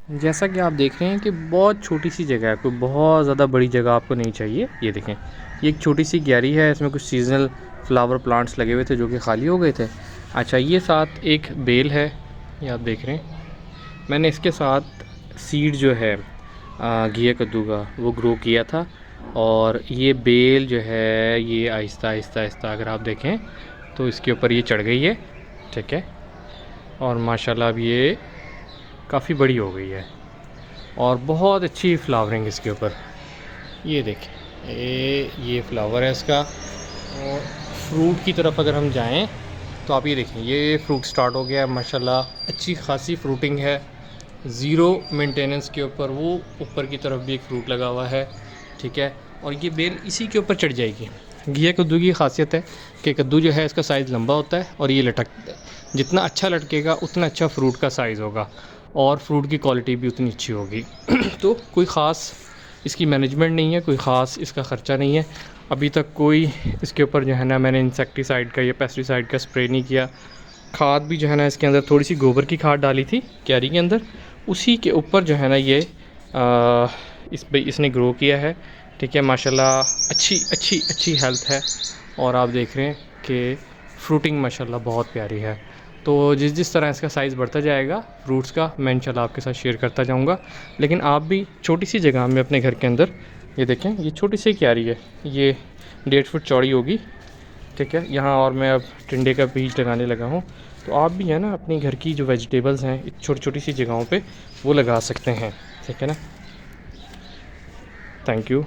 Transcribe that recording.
जैसा कि आप देख रहे हैं कि बहुत छोटी सी जगह है, कोई बहुत ज़्यादा बड़ी जगह आपको नहीं चाहिए। ये देखें, ये एक छोटी सी क्यारी है, इसमें कुछ सीजनल फ्लावर प्लांट्स लगे हुए थे जो कि खाली हो गए थे। अच्छा, ये साथ एक बेल है, ये आप देख रहे हैं। मैंने इसके साथ सीड जो है घिया कद्दू का वो ग्रो किया था, और ये बेल जो है ये आहिस्ता आहिस्ता आहिस्ता अगर आप देखें तो इसके ऊपर ये चढ़ गई है, ठीक है। और माशाल्लाह अब ये काफ़ी बड़ी हो गई है और बहुत अच्छी फ्लावरिंग इसके ऊपर। ये देखें, ये फ्लावर है इसका। और फ्रूट की तरफ अगर हम जाएं तो आप ये देखें, ये फ्रूट स्टार्ट हो गया है माशाल्लाह, अच्छी खासी फ्रूटिंग है, ज़ीरो मेंटेनेंस के ऊपर। वो ऊपर की तरफ भी एक फ्रूट लगा हुआ है, ठीक है। और ये बेल इसी के ऊपर चढ़ जाएगी। घिया कद्दू की खासियत है कि कद्दू जो है इसका साइज़ लंबा होता है और ये लटकता है। जितना अच्छा लटकेगा उतना अच्छा फ्रूट का साइज़ होगा और फ्रूट की क्वालिटी भी उतनी अच्छी होगी। तो कोई ख़ास इसकी मैनेजमेंट नहीं है, कोई ख़ास इसका ख़र्चा नहीं है। अभी तक कोई इसके ऊपर जो है ना मैंने इंसेक्टिसाइड का या पेस्टिसाइड का स्प्रे नहीं किया। खाद भी जो है ना इसके अंदर थोड़ी सी गोबर की खाद डाली थी क्यारी के अंदर, उसी के ऊपर जो है ना ये इसने ग्रो किया है, ठीक है। माशाल्लाह अच्छी अच्छी अच्छी हेल्थ है और आप देख रहे हैं कि फ्रूटिंग माशाल्लाह बहुत प्यारी है। तो जिस जिस तरह इसका साइज़ बढ़ता जाएगा फ्रूट्स का, मैं इंशाल्लाह आपके साथ शेयर करता जाऊंगा। लेकिन आप भी छोटी सी जगह में अपने घर के अंदर, ये देखें, ये छोटी सी क्यारी है, ये 1.5 फुट चौड़ी होगी, ठीक है। यहाँ और मैं अब टिंडे का बीज लगाने लगा हूँ। तो आप भी है ना अपनी घर की जो वेजिटेबल्स हैं छोटी छोटी सी जगहों पे वो लगा सकते हैं, ठीक है ना। Thank you.